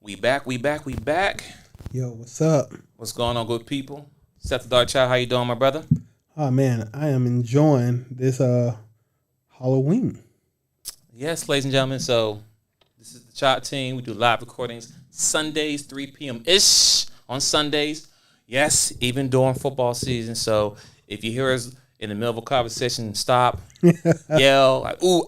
We back. Yo, what's up? What's going on, good people? Seth the DaChop, how you doing, my brother? Oh man, I am enjoying this Halloween. Yes, ladies and gentlemen. So this is the Dachopteam. We do live recordings Sundays, 3 p.m. ish on Sundays. Yes, even during football season. So if you hear us in the middle of a conversation, stop, yell, like ooh,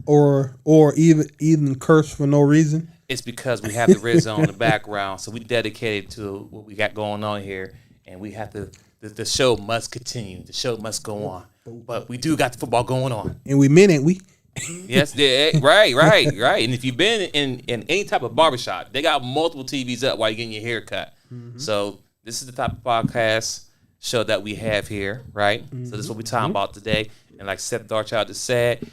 or even curse for no reason. It's because we have the red zone in the background, so we dedicated to what we got going on here, and we have to. The show must continue. The show must go on, but we do got the football going on, and we meant it. Yes, right. And if you've been in any type of barbershop, they got multiple TVs up while you're getting your hair cut. Mm-hmm. So this is the type of podcast show that we have here, right? Mm-hmm. So this is what we're talking about today. And like Seth DaChop just said,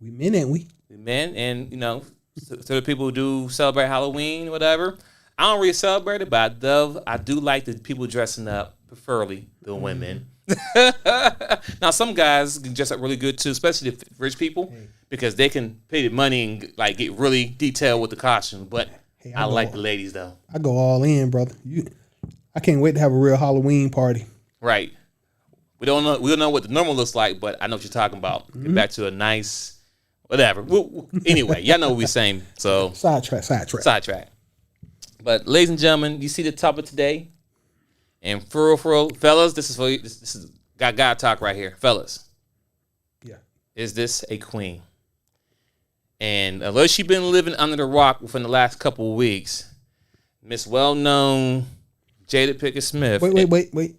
we meant it. We meant, and you know. To the people who do celebrate Halloween, whatever, I don't really celebrate it, but I do like the people dressing up, preferably the women. Now, some guys can dress up really good too, especially the rich people, because they can pay the money and like get really detailed with the costume. But I like the ladies though. I go all in, brother. I can't wait to have a real Halloween party. Right. We don't know what the normal looks like, but I know what you're talking about. Mm-hmm. Get back to a nice. Whatever. Anyway, y'all know what we're saying. So sidetrack. But ladies and gentlemen, you see the topic today, and for real, fellas, this is for you. This is got talk right here, fellas. Yeah. Is this a queen? And unless you've been living under the rock within the last couple of weeks, Miss Well-Known Jada Pinkett Smith. Wait.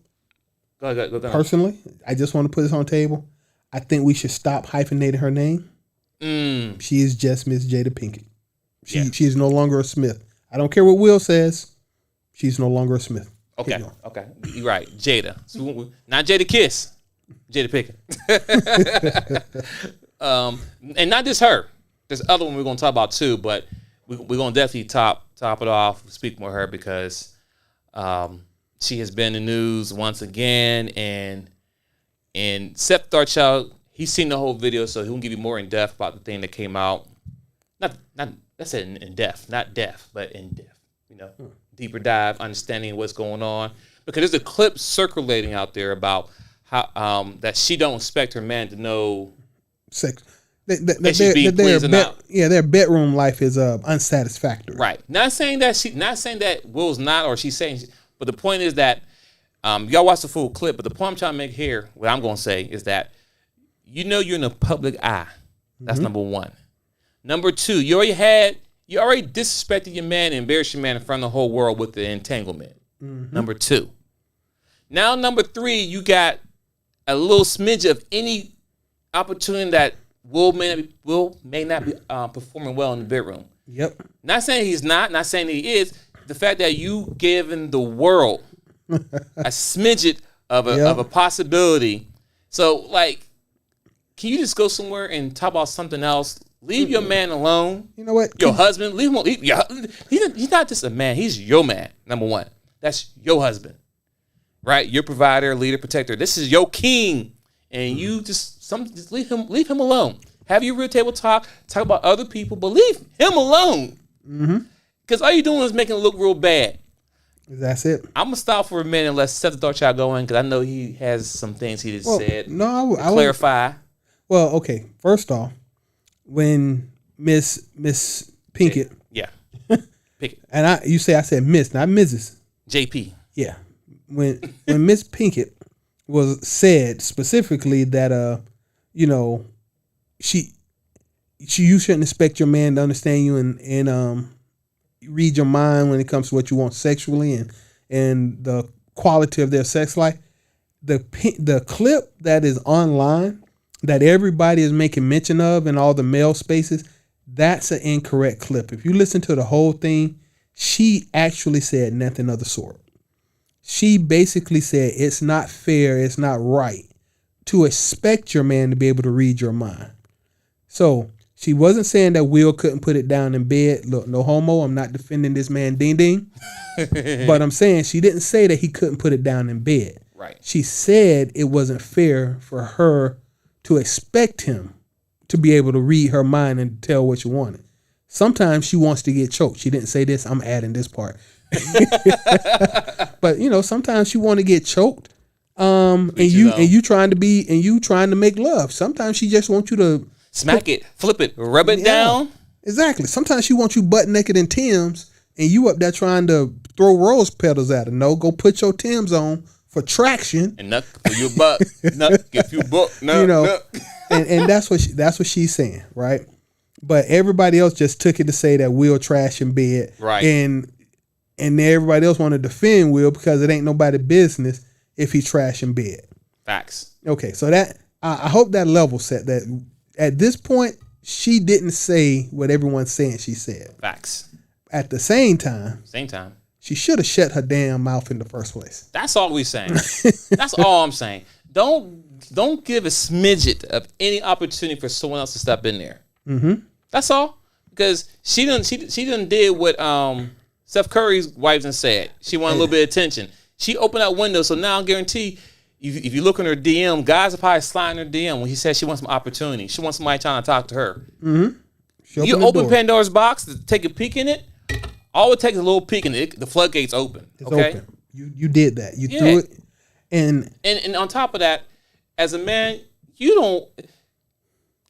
Go ahead. Personally, I just want to put this on the table. I think we should stop hyphenating her name. She is just Miss Jada Pinkett. She is no longer a Smith. I don't care what Will says. She's no longer a Smith. Okay. You're right. Jada. So, not Jada Kiss. Jada Pinkett. And not just her. There's other one we're going to talk about too, but we're going to definitely top it off, speak with her because she has been in the news once again, and Seth DaChop, he's seen the whole video, so he'll give you more in depth about the thing that came out. Not that's it in depth, not deaf, but in depth. You know, deeper dive, understanding what's going on. Because there's a clip circulating out there about how that she don't expect her man to know sex. Their bedroom life is unsatisfactory. Right. Not saying that Will's not, or she's saying, but the point is that y'all watch the full clip. But the point I'm trying to make here, what I'm going to say is that. You know you're in the public eye. That's number one. Number two, you already disrespected your man and embarrassed your man in front of the whole world with the entanglement. Mm-hmm. Number two. Now, number three, you got a little smidge of any opportunity that Will may not be performing well in the bedroom. Yep. Not saying he's not saying he is. The fact that you given the world a smidget of a possibility. So, like, can you just go somewhere and talk about something else? Leave your man alone. You know what? Your husband, leave him alone. He's not just a man. He's your man, number one. That's your husband, right? Your provider, leader, protector. This is your king. And you just leave him alone. Have your real table talk about other people, but leave him alone. Because all you're doing is making it look real bad. That's it. I'm going to stop for a minute and let Seth DaChop go in because I know he has some things he just said. No, I clarify. Well, okay. First off, when Miss Pinkett, Pinkett, and I said Miss, not Mrs. JP. Yeah, when Miss Pinkett was said specifically that you shouldn't expect your man to understand you and read your mind when it comes to what you want sexually and the quality of their sex life. The clip that is online that everybody is making mention of in all the male spaces, that's an incorrect clip. If you listen to the whole thing, she actually said nothing of the sort. She basically said it's not fair, it's not right to expect your man to be able to read your mind. So she wasn't saying that Will couldn't put it down in bed. Look, no homo, I'm not defending this man ding. But I'm saying she didn't say that he couldn't put it down in bed. Right. She said it wasn't fair for her to expect him to be able to read her mind and tell what you wanted. Sometimes she wants to get choked. She didn't say this. I'm adding this part. But sometimes she want to get choked. And you trying to make love. Sometimes she just wants you to smack it, flip it, rub it down. Exactly. Sometimes she wants you butt naked in Tim's, and you up there trying to throw rose petals at her. No, go put your Tim's on for traction. And nut for your butt. Nut if you book. Nut. And that's what she's saying, right? But everybody else just took it to say that Will trash in bed, right? And everybody else want to defend Will because it ain't nobody's business if he trash in bed. Facts. Okay, so that I hope that level set that at this point she didn't say what everyone's saying she said. Facts. At the same time, she should have shut her damn mouth in the first place. That's all we saying. That's all I'm saying. Don't give a smidget of any opportunity for someone else to step in there. Mm-hmm. That's all. Because she done did what Steph Curry's wife done said. She wanted a little bit of attention. She opened that window, so now I guarantee if you look in her DM, guys are probably sliding her DM when he says she wants some opportunity. She wants somebody trying to talk to her. Mm-hmm. You open Pandora's box to take a peek in it. All it takes is a little peek in it. The floodgates open. It's open. You did that. You threw it. And on top of that, as a man, you don't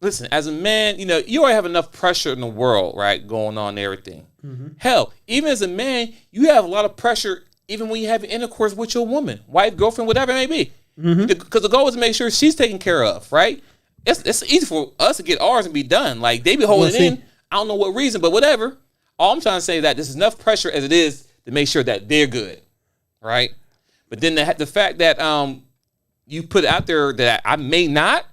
listen. As a man, you already have enough pressure in the world, right, going on and everything. Mm-hmm. Hell, even as a man, you have a lot of pressure even when you have intercourse with your woman, wife, girlfriend, whatever it may be. Because the goal is to make sure she's taken care of, right? It's easy for us to get ours and be done. Like, they be holding it in. I don't know what reason, but whatever. All I'm trying to say is that there's enough pressure as it is to make sure that they're good, right? But then the fact that you put out there that I may not.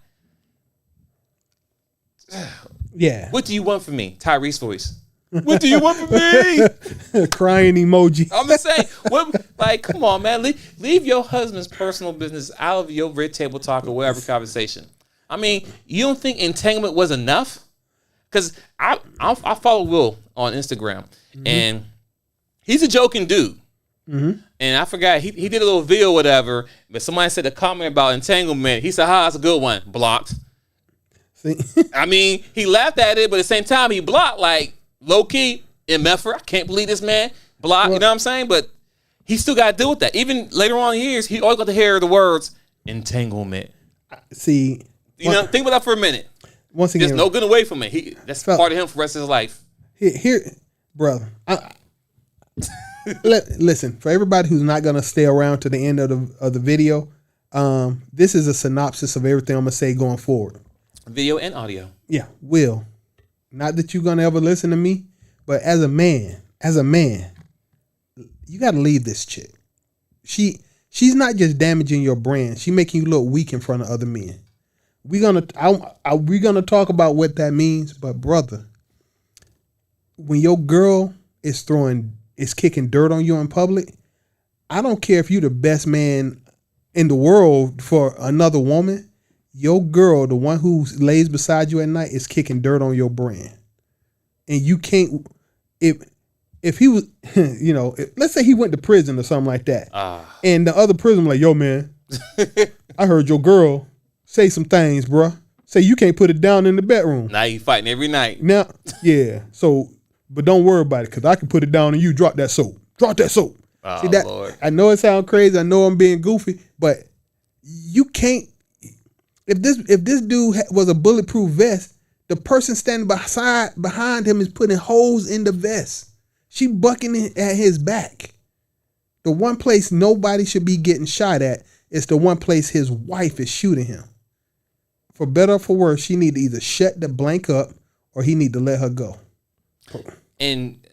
Yeah. What do you want from me? Tyrese voice. What do you want from me? Crying emoji. I'm just saying, come on, man. Leave your husband's personal business out of your red table talk or whatever conversation. I mean, you don't think entanglement was enough? Because I follow Will on Instagram, and he's a joking dude. Mm-hmm. And I forgot, he did a little video or whatever, but somebody said a comment about entanglement. He said, that's a good one. Blocked. See? I mean, he laughed at it, but at the same time, he blocked, like, low-key, MFer. I can't believe this man. Blocked, you know what I'm saying? But he still got to deal with that. Even later on in years, he always got to hear the words, entanglement. See. Think about that for a minute. Once again, there's no getting away from it. That's part of him for the rest of his life. Here, brother. Listen, for everybody who's not gonna stay around to the end of the video, this is a synopsis of everything I'm gonna say going forward. Video and audio. Yeah, Will. Not that you're gonna ever listen to me, but as a man, you gotta leave this chick. She's not just damaging your brand. She's making you look weak in front of other men. We're gonna talk about what that means, but brother, when your girl is kicking dirt on you in public, I don't care if you're the best man in the world for another woman. Your girl, the one who lays beside you at night, is kicking dirt on your brand, and you can't. If he was, let's say he went to prison or something like that, and the other prison like, yo man, I heard your girl say some things, bruh. Say you can't put it down in the bedroom. Now you fighting every night. Now, yeah. So, but don't worry about it, because I can put it down and you drop that soap. Drop that soap. Oh, see that? Lord. I know it sounds crazy. I know I'm being goofy, but you can't. If this dude was a bulletproof vest, the person standing behind him is putting holes in the vest. She bucking at his back. The one place nobody should be getting shot at is the one place his wife is shooting him. For better or for worse, she need to either shut the blank up or he need to let her go. And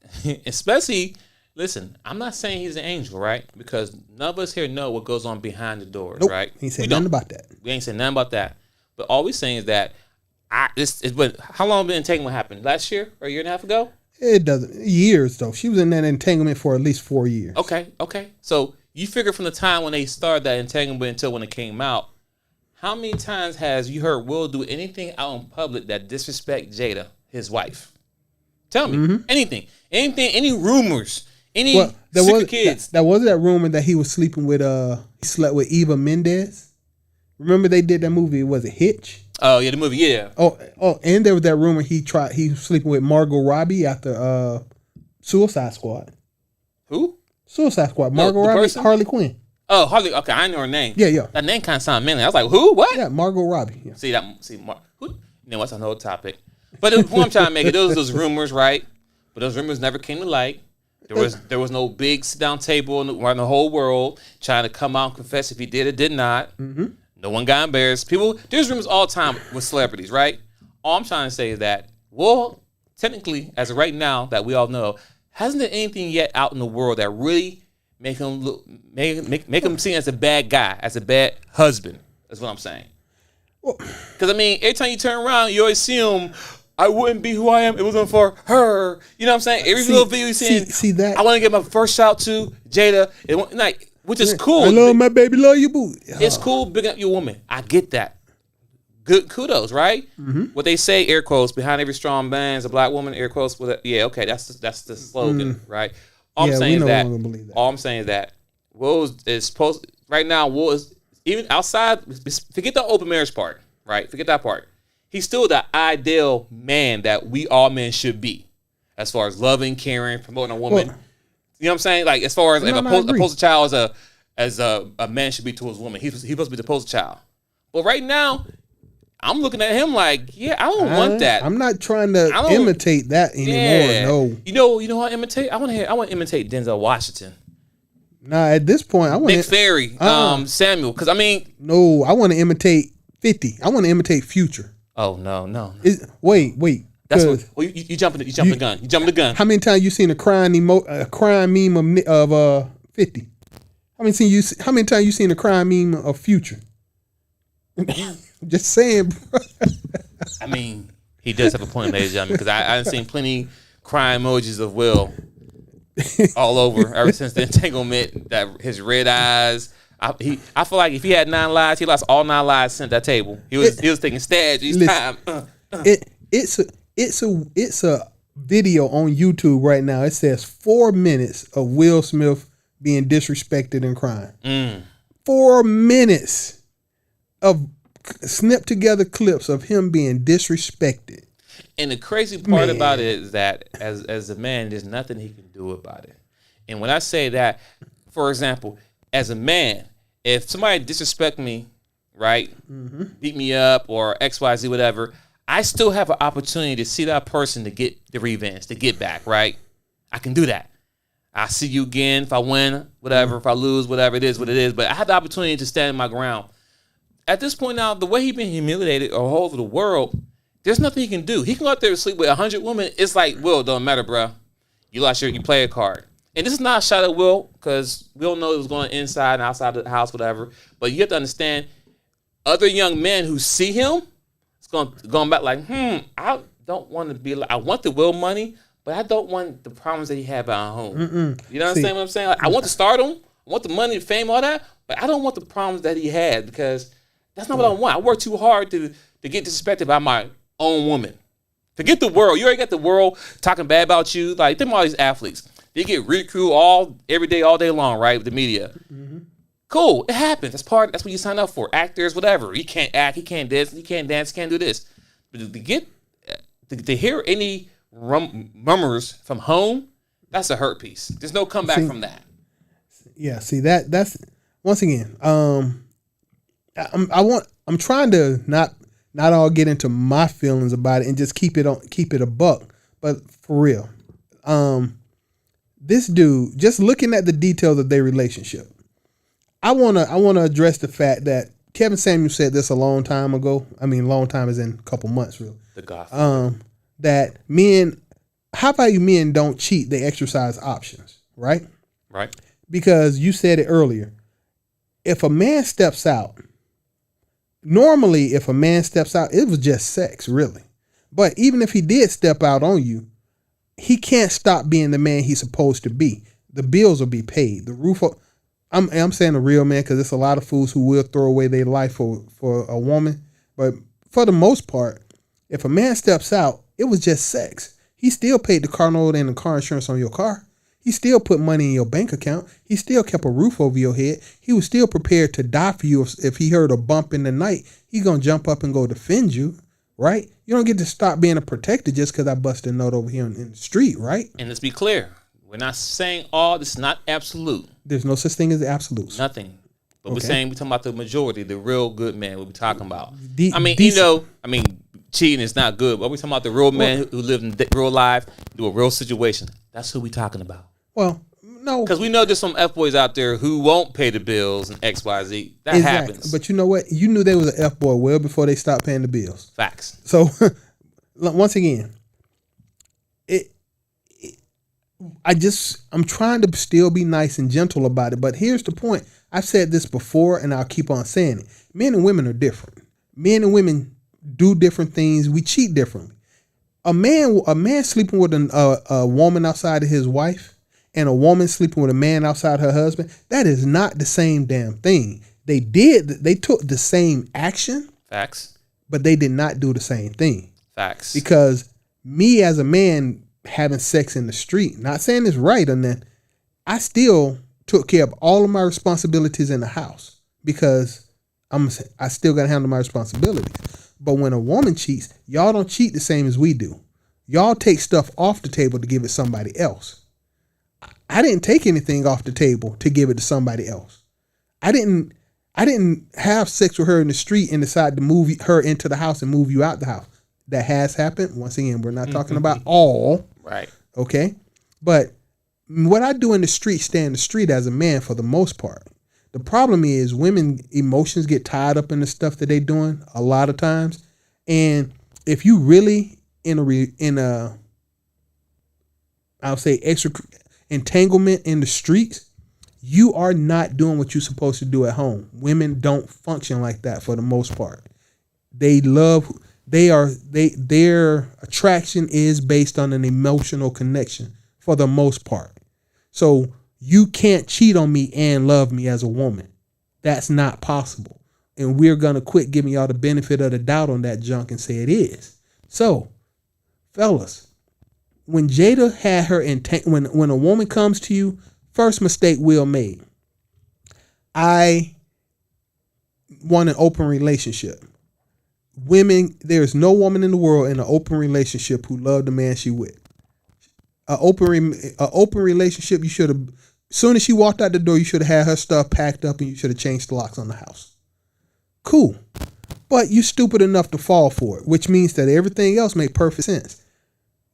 especially, listen, I'm not saying he's an angel, right? Because none of us here know what goes on behind the doors, nope, right? He ain't saying nothing about that. We ain't saying nothing about that. But all we're saying is that how long been entanglement happened? Last year or a year and a half ago? It doesn't. Years, though. She was in that entanglement for at least 4 years. Okay. So you figure from the time when they started that entanglement until when it came out, how many times has you heard Will do anything out in public that disrespect Jada, his wife? Tell me. Anything, any rumors, secret kids. That wasn't that rumor that he was sleeping with, he slept with Eva Mendes. Remember they did that movie, was it Hitch? Oh yeah, the movie. Yeah. Oh, and there was that rumor he was sleeping with Margot Robbie after Suicide Squad. Who? Suicide Squad. Margot Robbie, person? Harley Quinn. Oh, Harley. Okay, I know her name. Yeah. That name kind of sounded manly. I was like, who? What? Yeah, Margot Robbie. Yeah. Who? You know what's another topic? But the point I'm trying to make it, those rumors, right? But those rumors never came to light. There was no big sit down table around the whole world trying to come out and confess if he did or did not. Mm-hmm. No one got embarrassed. There's rumors all the time with celebrities, right? All I'm trying to say is that, well, technically, as of right now, that we all know, hasn't there anything yet out in the world that really make him seen as a bad guy, as a bad husband? That's what I'm saying. Because I mean, every time you turn around, you always see him. I wouldn't be who I am. It wasn't for her. You know what I'm saying? Every little video you see that. I want to get my first shout to Jada, which is cool. I love my baby, love you, boo. It's cool bigging up your woman. I get that. Good kudos, right? Mm-hmm. What they say, air quotes, behind every strong man is a black woman, air quotes. Yeah, okay, that's the slogan, right? All I'm saying is that Will is supposed right now. Will is even outside. Forget the open marriage part, right? Forget that part. He's still the ideal man that we all men should be, as far as loving, caring, promoting a woman. Well, you know what I'm saying? Like as far as a poster child as a man should be towards a woman. He's supposed to be the poster child. But right now, I'm looking at him like, yeah, I don't want that. I'm not trying to imitate that anymore. Yeah. No. You know who I imitate? I want to imitate Denzel Washington. Nah, at this point, I want Nick Fury, Samuel. Because I mean, no, I want to imitate 50. I want to imitate Future. Oh no. Wait. That's what. Well, you jumping the gun. You jumping the gun. How many times you seen a crying meme of 50? How many times you seen a crying meme of Future? Just saying, bro. I mean, he does have a point, ladies and gentlemen, because I've seen plenty crying emojis of Will all over ever since the entanglement. That his red eyes. I feel like if he had 9 lives, he lost all 9 lives sent that table. He was taking stabs each time. It's a video on YouTube right now. It says 4 minutes of Will Smith being disrespected and crying. 4 minutes of snip together clips of him being disrespected. And the crazy part about it is that as a man, there's nothing he can do about it. And when I say that, for example, as a man, if somebody disrespect me, right, beat me up or XYZ, whatever, I still have an opportunity to see that person to get the revenge, to get back, right? I can do that. I'll see you again if I win, whatever, if I lose, whatever it is, what it is. But I have the opportunity to stand my ground. At this point now, the way he's been humiliated all over the world, there's nothing he can do. He can go out there and sleep with 100 women. It's like, Will, don't matter, bro. You lost you play a card. And this is not a shot at Will, because we don't know what's going on inside and outside of the house, whatever. But you have to understand, other young men who see him, it's going back like, I don't want to be like, I want the Will money, but I don't want the problems that he had at home. You know what I'm saying? Like, I want the stardom, I want the money, the fame, all that, but I don't want the problems that he had, because that's not what I want. I work too hard to get disrespected by my own woman. Forget the world. You already got the world talking bad about you. Like, them all these athletes. They get ridiculed every day, all day long, right? With the media. Cool. It happens. That's what you sign up for. Actors, whatever. He can't act. He can't dance. He can't dance. He can't do this. But to hear any murmurs from home, that's a hurt piece. There's no comeback from that. Yeah. See, that's once again. I'm trying to not all get into my feelings about it and just keep it a buck. But for real, this dude, just looking at the details of their relationship, I wanna address the fact that Kevin Samuel said this a long time ago. I mean, long time is in a couple months, really. The Godfather. That men, how about you men don't cheat? They exercise options, right? Right. Because you said it earlier. If a man steps out, normally if a man steps out, it was just sex, really. But even if he did step out on you, he can't stop being the man he's supposed to be. The bills will be paid. The roof. I'm saying a real man, because there's a lot of fools who will throw away their life for a woman. But for the most part, if a man steps out, it was just sex. He still paid the car note and the car insurance on your car. He still put money in your bank account. He still kept a roof over your head. He was still prepared to die for you if he heard a bump in the night. He gonna jump up and go defend you, right? You don't get to stop being a protector just because I busted a note over here in the street, right? And let's be clear, we're not saying all. This is not absolute. There's no such thing as absolutes. Nothing. But Okay. we're talking about the majority, the real good man. We're talking about. Decent. Cheating is not good, but we're talking about the real man who live in real life, do a real situation. That's who we're talking about. Well, no. Because we know there's some F-boys out there who won't pay the bills and X, Y, Z. That happens. But you know what? You knew they was an F-boy well before they stopped paying the bills. Facts. So, once again, I'm trying to still be nice and gentle about it. But here's the point. I've said this before, and I'll keep on saying it. Men and women are different. Men and women do different things. We cheat differently. A man sleeping with a woman outside of his wife, and a woman sleeping with a man outside her husband, that is not the same damn thing. They took the same action. Facts. But they did not do the same thing. Facts. Because me as a man having sex in the street, not saying it's right or nothing, I still took care of all of my responsibilities in the house because I still got to handle my responsibilities. But when a woman cheats, y'all don't cheat the same as we do. Y'all take stuff off the table to give it somebody else. I didn't take anything off the table to give it to somebody else. I didn't have sex with her in the street and decide to move her into the house and move you out the house. That has happened. Once again, we're not talking about all. Right. Okay. But what I do in the street, stay in the street as a man for the most part. The problem is women emotions get tied up in the stuff that they're doing a lot of times. And if you really I'll say extra entanglement in the streets, you are not doing what you're supposed to do at home. Women don't function like that for the most part. Their attraction is based on an emotional connection for the most part. So you can't cheat on me and love me as a woman. That's not possible. And we're going to quit giving y'all the benefit of the doubt on that junk and say it is. So, fellas, when Jada had her when a woman comes to you, first mistake Will made. I want an open relationship. Women, there's no woman in the world in an open relationship who loved the man she with. An open relationship, you should have, as soon as she walked out the door, you should have had her stuff packed up and you should have changed the locks on the house. Cool. But you stupid enough to fall for it, which means that everything else made perfect sense.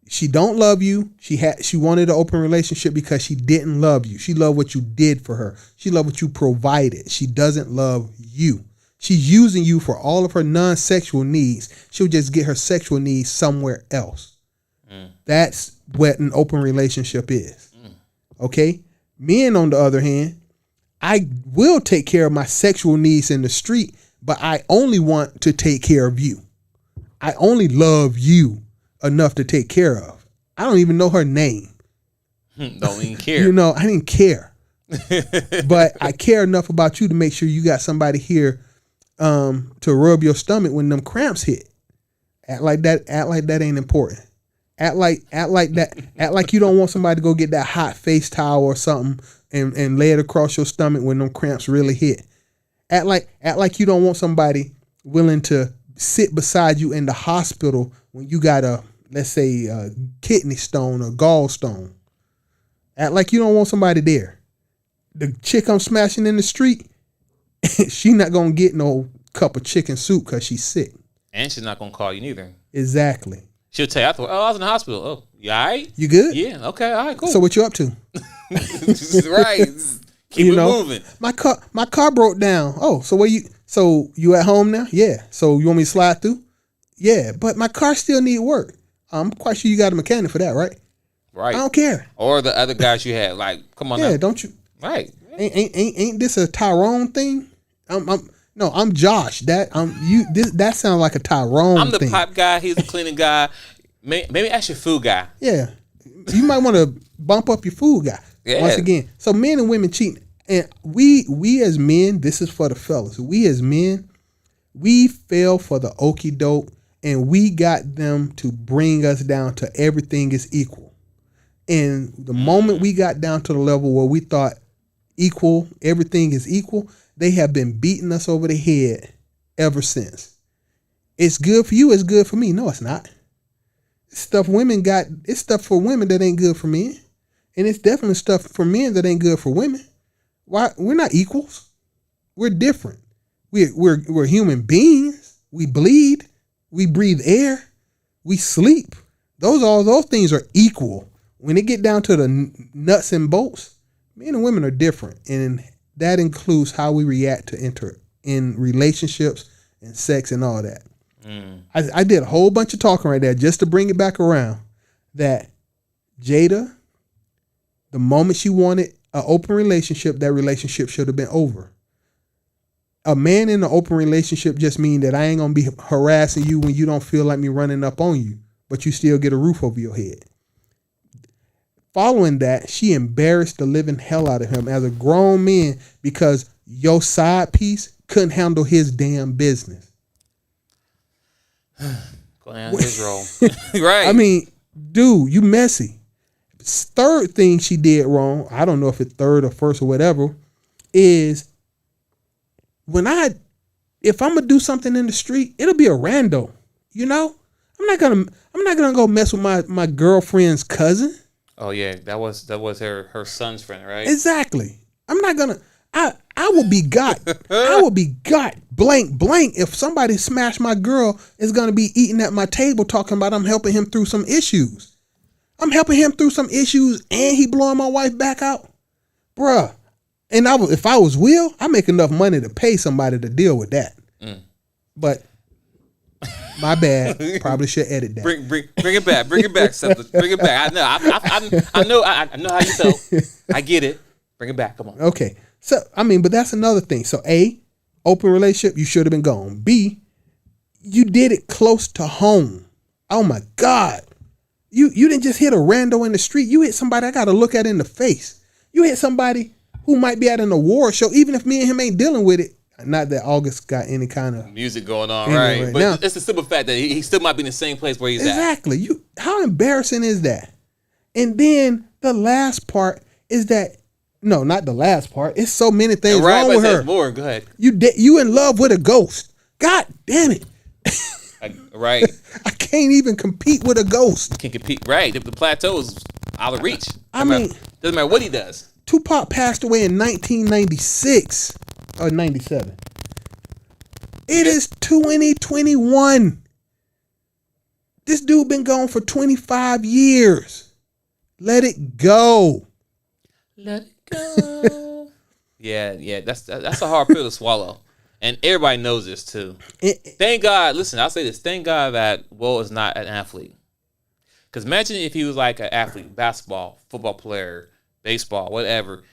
She don't love you. She wanted an open relationship because she didn't love you. She loved what you did for her. She loved what you provided. She doesn't love you. She's using you for all of her non-sexual needs. She'll just get her sexual needs somewhere else. That's what an open relationship is. Okay? Men, on the other hand, I will take care of my sexual needs in the street, but I only want to take care of you. I only love you enough to take care of. I don't even know her name. Don't even care. I didn't care. But I care enough about you to make sure you got somebody here to rub your stomach when them cramps hit. Act like that ain't important. Act like you don't want somebody to go get that hot face towel or something and lay it across your stomach when them cramps really hit. Act like you don't want somebody willing to sit beside you in the hospital when you got let's say a kidney stone or gallstone. Act like you don't want somebody there. The chick I'm smashing in the street, she not gonna get no cup of chicken soup because she's sick. And she's not gonna call you neither. Exactly. She'll tell you afterward, I was in the hospital. Oh, you all right? You good? Yeah, okay, all right, cool. So what you up to? Right. Keep it moving. My car broke down. Oh, so you at home now? Yeah. So you want me to slide through? Yeah, but my car still need work. I'm quite sure you got a mechanic for that, right? Right. I don't care. Or the other guys you had, like, come on now. Yeah, don't you? Right. Ain't this a Tyrone thing? I'm Josh. That sounds like a Tyrone I'm the thing. pipe guy. He's the cleaning guy. Maybe ask your food guy. Yeah. You might want to bump up your food guy. Yeah. Once again. So men and women cheating. And we as men, this is for the fellas. We as men, we fell for the okie doke and we got them to bring us down to everything is equal. And the moment we got down to the level where we thought equal, everything is equal, they have been beating us over the head ever since. It's good for you, it's good for me. No, it's not. It's stuff for women that ain't good for men. And it's definitely stuff for men that ain't good for women. Why? We're not equals. We're different. We're human beings. We bleed. We breathe air. We sleep. All those things are equal. When it get down to the nuts and bolts, men and women are different. And that includes how we react to enter in relationships and sex and all that. I did a whole bunch of talking right there just to bring it back around that Jada, the moment she wanted an open relationship, that relationship should have been over. A man in an open relationship just means that I ain't going to be harassing you when you don't feel like me running up on you, but you still get a roof over your head. Following that, she embarrassed the living hell out of him as a grown man because your side piece couldn't handle his damn business. Go down his role. Right. I mean, dude, you messy. Third thing she did wrong, I don't know if it's third or first or whatever, is if I'm gonna do something in the street, it'll be a rando. You know? I'm not gonna go mess with my girlfriend's cousin. Oh yeah, that was her son's friend, right? Exactly. I'm not gonna I will be got. I will be got blank if somebody smashed my girl is gonna be eating at my table talking about I'm helping him through some issues. I'm helping him through some issues and he blowing my wife back out. Bruh. And if I was Will, I make enough money to pay somebody to deal with that. But my bad. Probably should edit that. Bring it back. Bring it back, Seth. Bring it back. I know how you felt. I get it. Bring it back. Come on. Okay. So but that's another thing. So A, open relationship, you should have been gone. B, you did it close to home. Oh my God. You didn't just hit a rando in the street. You hit somebody I gotta look at in the face. You hit somebody who might be at an award show, even if me and him ain't dealing with it. Not that August got any kind of music going on, right? But now, it's the simple fact that he still might be in the same place where he's at. Exactly. How embarrassing is that? And then the last part is that, no, not the last part. It's so many things wrong with her. More. Go ahead. You in love with a ghost. God damn it. Right. I can't even compete with a ghost. Can't compete. Right. The plateau is out of reach. Doesn't matter what he does. Tupac passed away in 1996 or 97. It is 2021. This dude been gone for 25 years. Let it go. Let it go. Yeah. That's a hard pill to swallow. And everybody knows this too. Thank God. Listen, I'll say this. Thank God that Will is not an athlete. Because imagine if he was like an athlete, basketball, football player, baseball, whatever.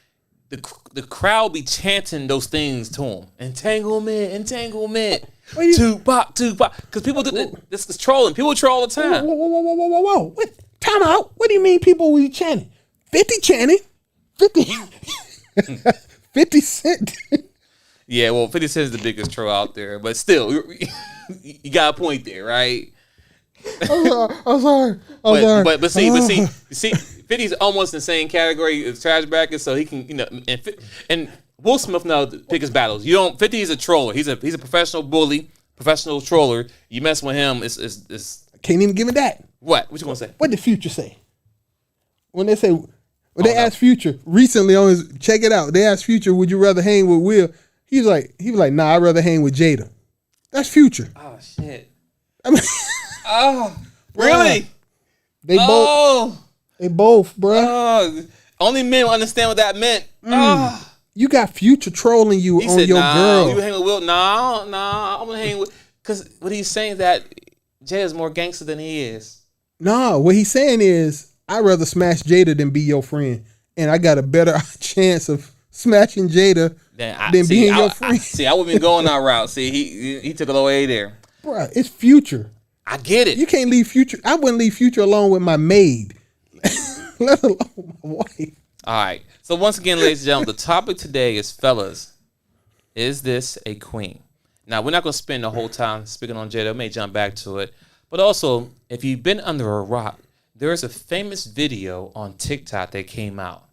The crowd be chanting those things to him. Entanglement. Tupac. Because people do this is trolling. People troll all the time. Whoa. What? Time out. What do you mean people be chanting? 50 chanting? 50 Cent. Yeah, well, 50 Cent is the biggest troll out there, but still, you got a point there, right? I'm sorry. But see, 50's almost in the same category as trash bracket, so he can, and Will Smith knows to pick his battles. 50 is a troller. He's a professional bully, professional troller. You mess with him, it's can't even give me that. What you gonna say? What did Future say? When they asked Future recently on his, check it out. They asked Future, would you rather hang with Will? He was like, nah, I'd rather hang with Jada. That's Future. Oh shit. I mean, oh, really? They both, bro. Oh, only men will understand what that meant. Oh. You got Future trolling you on your girl. You hang with Will? No, I'm gonna hang with, because what he's saying is that Jada's more gangster than he is. No, what he's saying is, I'd rather smash Jada than be your friend, and I got a better chance of smashing Jada than being your friend. I wouldn't be going that route. See, he took it away there. Bro, it's Future. I get it. You can't leave Future. I wouldn't leave Future alone with my maid, let alone my wife. All right. So once again, ladies and gentlemen, the topic today is, fellas, is this a queen? Now, we're not going to spend the whole time speaking on Jada. I may jump back to it. But also, if you've been under a rock, There's a famous video on TikTok that came out.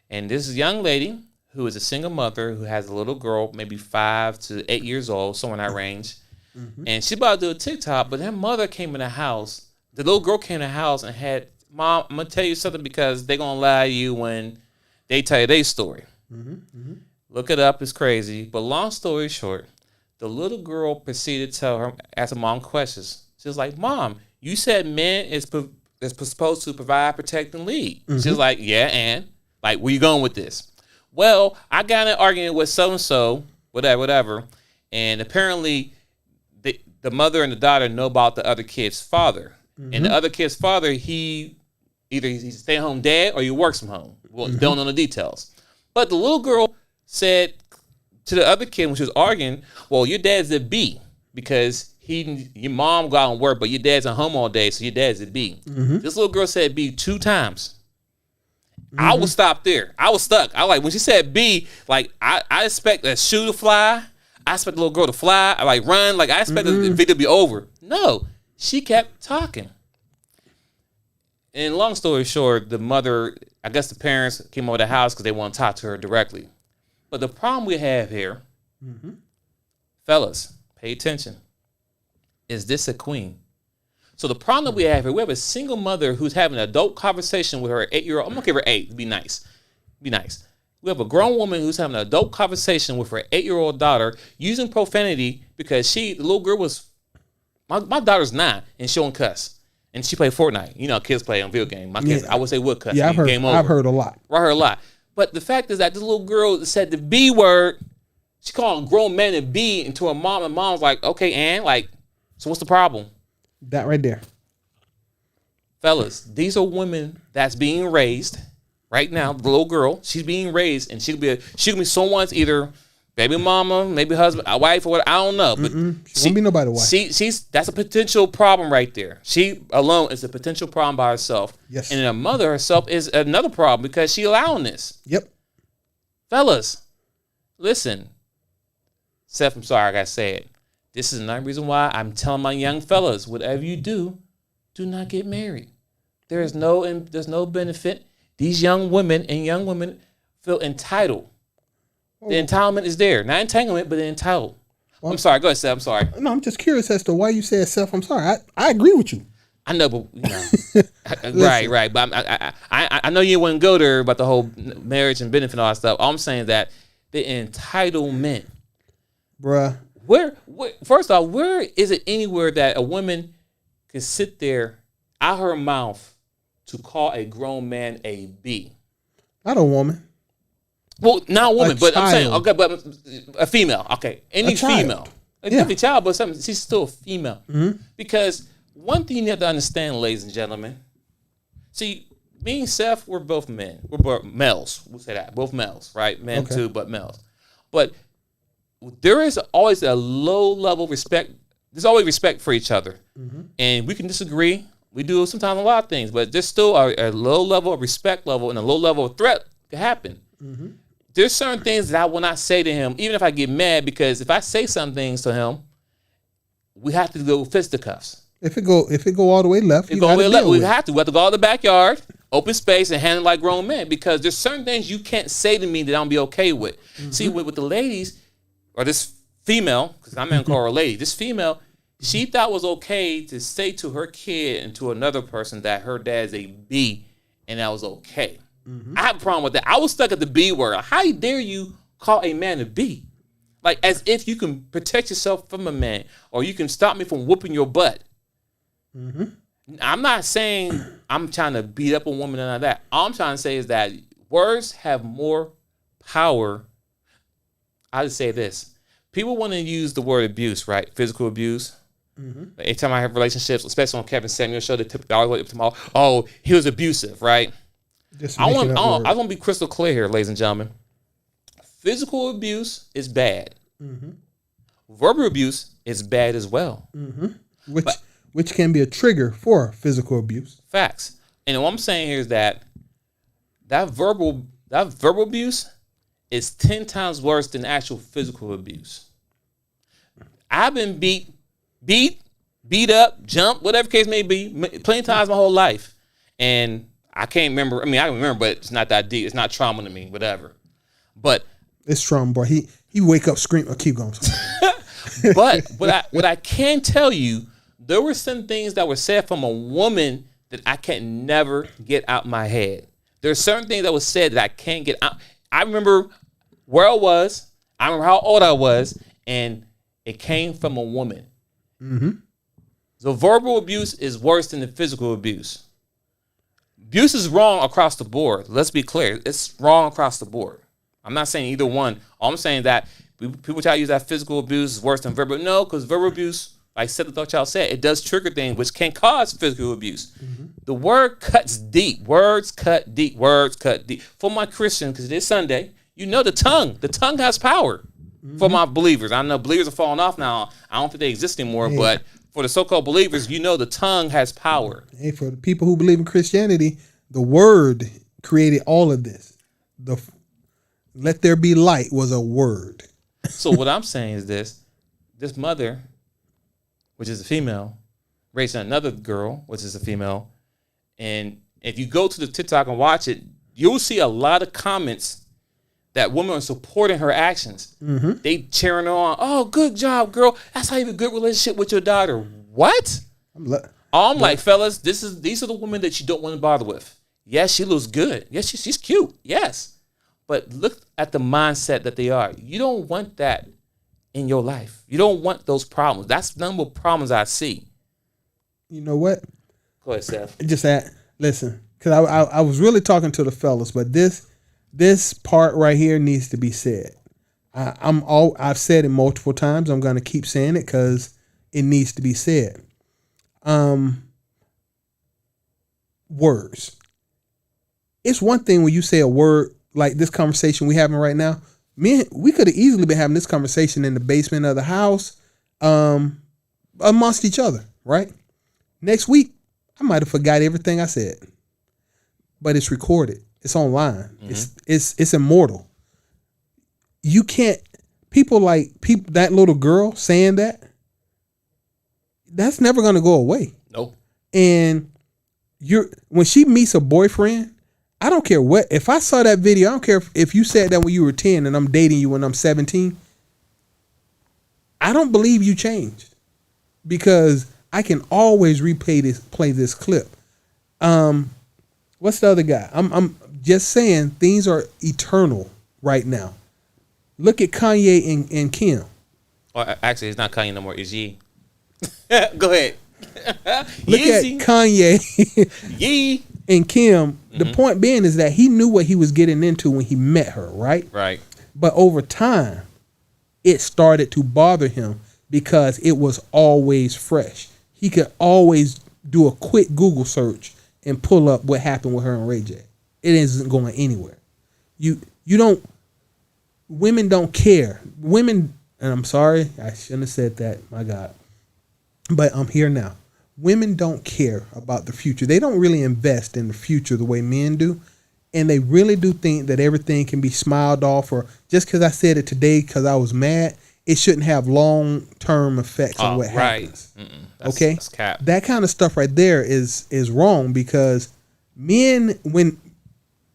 And this is a young lady who is a single mother who has a little girl, maybe 5 to 8 years old, somewhere in that range. And she about to do a TikTok, but her mother came in the house. The little girl came in the house and had, Mom, I'm going to tell you something because they're going to lie to you when they tell you their story. Look it up. It's crazy. But long story short, the little girl proceeded to tell her, ask her mom questions. She was like, Mom, you said men is supposed to provide, protect, and lead. She was like, yeah, and? Like, where you going with this? Well, I got in an argument with so-and-so, whatever. And apparently, the mother and the daughter know about the other kid's father. And the other kid's father, he's a stay-at-home dad or he works from home. Well, don't know the details. But the little girl said to the other kid when she was arguing, well, your dad's a B because your mom go out and work, but your dad's at home all day, so your dad's a B. This little girl said B 2 times. I was stopped there. I was stuck. I like when she said B, like I expect a shoe to fly. I expect the little girl to fly. I like run. Like I expect the video to be over. No, she kept talking. And long story short, the mother, I guess the parents came over the house because they want to talk to her directly. But the problem we have here, fellas, pay attention. Is this a queen? So the problem that we have here, we have a single mother who's having an adult conversation with her 8-year-old. I'm going to give her 8 to be nice. We have a grown woman who's having an adult conversation with her 8-year-old daughter using profanity because the little girl was, my daughter's 9 and she don't cuss. And she played Fortnite. You know, kids play on video game. My kids, I would say would cuss. Yeah, I've heard a lot. I heard a lot. But the fact is that this little girl said the B word. She called a grown man a B into her mom. And mom's like, okay, and like, so what's the problem? That right there. Fellas, these are women that's being raised right now. The little girl, she's being raised and she'll be someone's either baby mama, maybe husband, a wife, or what, I don't know. But she won't be nobody's wife. That's a potential problem right there. She alone is a potential problem by herself. Yes. And her mother herself is another problem because she allowing this. Yep. Fellas, listen. Seth, I'm sorry, I gotta say it. This is another reason why I'm telling my young fellas, whatever you do not get married. There's no benefit. These young women feel entitled. The entitlement is there. Not entanglement, but entitled. Well, I'm sorry. Go ahead, Seth. I'm sorry. No, I'm just curious as to why you said Seth. I'm sorry. I agree with you. I know, but you know, right. But I know you wouldn't go there about the whole marriage and benefit and all that stuff. All I'm saying is that the entitlement, bruh. First off, where is it anywhere that a woman can sit there out her mouth to call a grown man a B? Not a woman. Well, not a woman, but I'm saying, okay, but a female. Okay, any female. It could be a child, but she's still a female. Because one thing you have to understand, ladies and gentlemen, see, me and Seth, we're both men. We're both males. We'll say that. Both males, right? Men too, but males. But there is always a low level respect. There's always respect for each other. And we can disagree. We do sometimes a lot of things, but there's still a low level of respect level and a low level of threat to happen. There's certain things that I will not say to him, even if I get mad, because if I say some things to him, we have to go fisticuffs. If it go all the way left, we have to go out the backyard, open space, and handle it like grown men, because there's certain things you can't say to me that I don't be okay with. See, with the ladies, or this female, because I'm going to call her a lady, this female, she thought it was okay to say to her kid and to another person that her dad's a B, and that was okay. I have a problem with that. I was stuck at the B word. How dare you call a man a B? Like, as if you can protect yourself from a man, or you can stop me from whooping your butt. I'm not saying I'm trying to beat up a woman and all that. All I'm trying to say is that words have more power. I'll just say this. People want to use the word abuse, right? Physical abuse. Every time I have relationships, especially on Kevin Samuel's show, they always tip them, oh, he was abusive, right? I want to be crystal clear here, ladies and gentlemen. Physical abuse is bad. Verbal abuse is bad as well. Which can be a trigger for physical abuse. Facts. And what I'm saying here is that verbal abuse is 10 times worse than actual physical abuse. I've been beat up, jumped, whatever case may be, plenty of times my whole life. And I can't remember. I mean, I remember, but it's not that deep. It's not trauma to me, whatever. But it's trauma, boy. He wake up scream. Oh, keep going. But what I can tell you, there were some things that were said from a woman that I can never get out my head. There's certain things that was said that I can't get out. I remember where I was. I remember how old I was, and it came from a woman. Mm-hmm. So verbal abuse is worse than the physical abuse. Abuse is wrong across the board. Let's be clear. It's wrong across the board. I'm not saying either one. All I'm saying that people try to use that physical abuse is worse than verbal. No, because verbal abuse, like DaChop said, it does trigger things which can cause physical abuse. Mm-hmm. The word cuts deep. Words cut deep. Words cut deep. For my Christian, because it is Sunday, you know the tongue. The tongue has power. Mm-hmm. For my believers. I know believers are falling off now. I don't think they exist anymore, but for the so-called believers, you know the tongue has power. Hey, for the people who believe in Christianity, the word created all of this. The let there be light was a word. So what I'm saying is this mother, which is a female, raising another girl, which is a female, and if you go to the TikTok and watch it, you'll see a lot of comments that women are supporting her actions. Mm-hmm. They cheering her on. Oh, good job, girl. That's how you have a good relationship with your daughter. What? I'm like, fellas, these are the women that you don't want to bother with. Yes, she looks good. Yes, she's cute. Yes. But look at the mindset that they are. You don't want that in your life. You don't want those problems. That's the number of problems I see. You know what? Go ahead, Seth. Listen, because I was really talking to the fellas, but this part right here needs to be said. I've said it multiple times. I'm going to keep saying it because it needs to be said. Words. It's one thing when you say a word like this conversation we having right now. We could have easily been having this conversation in the basement of the house, amongst each other, right? Next week, I might have forgot everything I said, but it's recorded. It's online. Mm-hmm. It's immortal. You can't. People that little girl saying that's never gonna go away. Nope. And when she meets a boyfriend, I don't care what. If I saw that video, I don't care if you said that when you were 10 and I'm dating you when I'm 17. I don't believe you changed because I can always play this clip. What's the other guy? I'm just saying things are eternal right now. Look at Kanye and Kim. Well, actually, it's not Kanye no more. It's Ye. Go ahead. Look at Kanye Ye and Kim. Mm-hmm. The point being is that he knew what he was getting into when he met her, right? Right. But over time, it started to bother him because it was always fresh. He could always do a quick Google search and pull up what happened with her and Ray J. It isn't going anywhere. Women don't care. Women, and I'm sorry, I shouldn't have said that, my God. But I'm here now. Women don't care about the future. They don't really invest in the future the way men do. And they really do think that everything can be smiled off, or just because I said it today because I was mad, it shouldn't have long-term effects on what happens. Okay? That's cap. That kind of stuff right there is wrong because men, when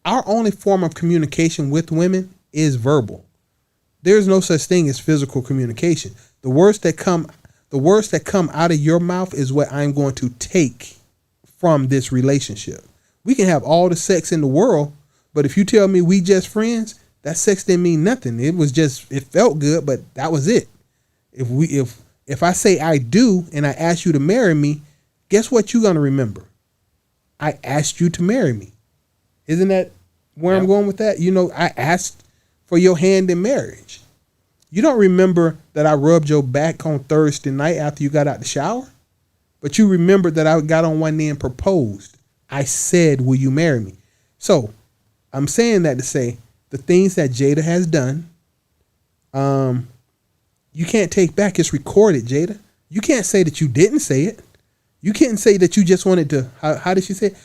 our only form of communication with women is verbal. There's no such thing as physical communication. The words that come out of your mouth is what I'm going to take from this relationship. We can have all the sex in the world, but if you tell me we just friends, that sex didn't mean nothing. It felt good, but that was it. If I say I do and I ask you to marry me, guess what you're going to remember? I asked you to marry me. Isn't that where I'm going with that? I asked for your hand in marriage. You don't remember that I rubbed your back on Thursday night after you got out the shower, but you remember that I got on one knee and proposed. I said, will you marry me? So I'm saying that to say the things that Jada has done, you can't take back. It's recorded, Jada. You can't say that you didn't say it. You can't say that you just wanted to. How did she say it?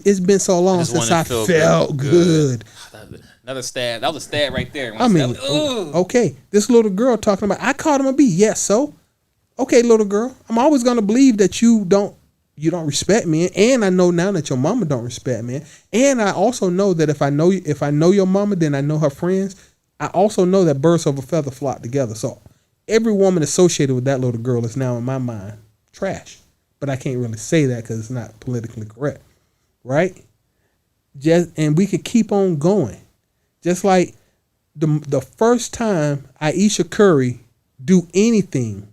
It's been so long since I felt good. Another stab. That was a stab right there. Okay. This little girl talking about, I called him a B. Yes, so? Okay, little girl. I'm always going to believe that you don't you don't respect men, and I know now that your mama don't respect men, and I also know that if I know your mama, then I know her friends. I also know that birds of a feather flock together. So every woman associated with that little girl is now in my mind trash. But I can't really say that because it's not politically correct, right? And we could keep on going, just like the first time Aisha Curry do anything.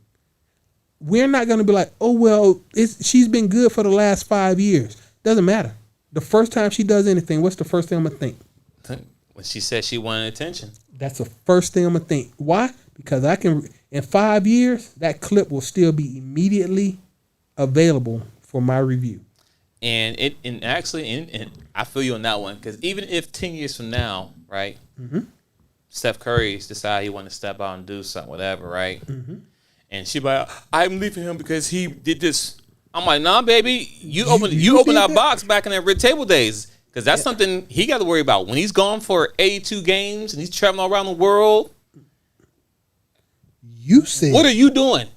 We're not going to be like, oh, well, she's been good for the last 5 years. Doesn't matter. The first time she does anything, what's the first thing I'm going to think? When she said she wanted attention. That's the first thing I'm going to think. Why? Because in 5 years, that clip will still be immediately available for my review. And I feel you on that one. Because even if 10 years from now, right, Steph Curry's decide he want to step out and do something, whatever, right? Mm-hmm. And she like, I'm leaving him because he did this. I'm like, nah, baby, you opened our box back in the red table days, because that's something he got to worry about when he's gone for 82 games and he's traveling all around the world. You said, what are you doing?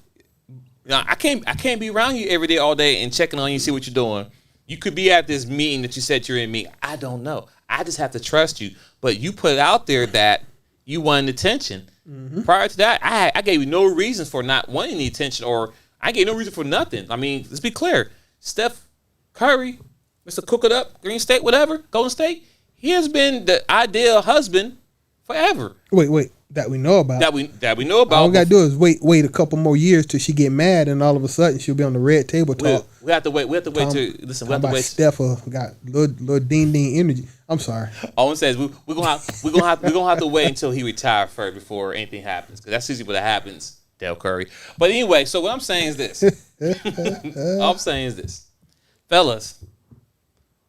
Now, I can't be around you every day, all day, and checking on you, see what you're doing. You could be at this meeting that you said you're in. I don't know. I just have to trust you. But you put out there that you wanted attention. Mm-hmm. Prior to that, I gave you no reasons for not wanting the attention, or I gave no reason for nothing. I mean, let's be clear. Steph Curry, Mr. Cook It Up, Green State, whatever, Golden State, he has been the ideal husband forever. Wait. That we know about. That we know about. All we gotta do is wait a couple more years till she get mad, and all of a sudden she'll be on the red table talk. We have to wait. We have to wait to listen. We have to wait. Steph got little ding energy. I'm sorry. All I'm saying is we're gonna have to wait until he retires first before anything happens, because that's usually what happens, Del Curry. But anyway, so what I'm saying is this. All I'm saying is this, fellas.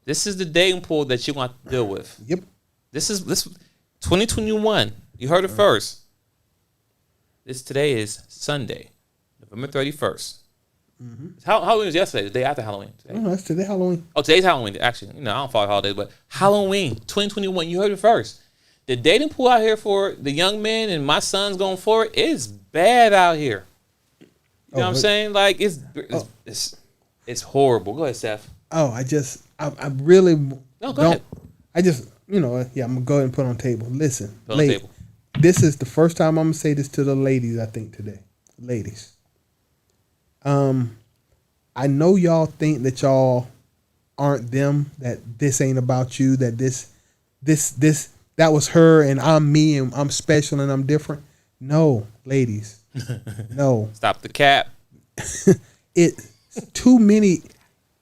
This is the dating pool that you're gonna have to deal with. Yep. This 2021. You heard it first. Today is Sunday, November 31st. Mm-hmm. Halloween was yesterday, the day after Halloween. That's today Halloween. Oh, today's Halloween. Actually, I don't follow holidays, but Halloween 2021. You heard it first. The dating pool out here for the young men and my sons going forward is bad out here. You know what I'm saying? Like it's horrible. Go ahead, Seth. Oh, I really no, go ahead. I just I'm gonna go ahead and put on the table. Listen, put on the table. This is the first time I'm gonna say this to the ladies, I think, today. Ladies. I know y'all think that y'all aren't them, that this ain't about you, that this that was her and I'm me and I'm special and I'm different. No, ladies. No. Stop the cap. It's too many.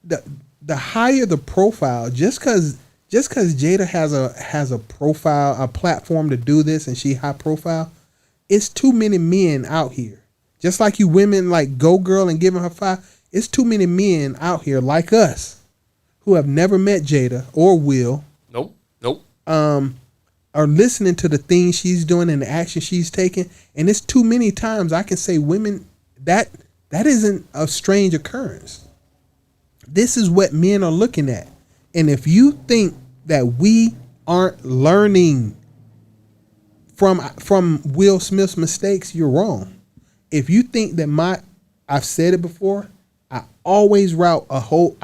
The higher the profile, just cause Jada has a profile, a platform to do this, and she high profile, it's too many men out here. Just like you women like Go Girl and giving her 5, it's too many men out here like us who have never met Jada or will. Nope. Are listening to the things she's doing and the action she's taking, and it's too many times I can say women that isn't a strange occurrence. This is what men are looking at. And if you think that we aren't learning from Will Smith's mistakes, you're wrong. If you think that I've said it before, I always route I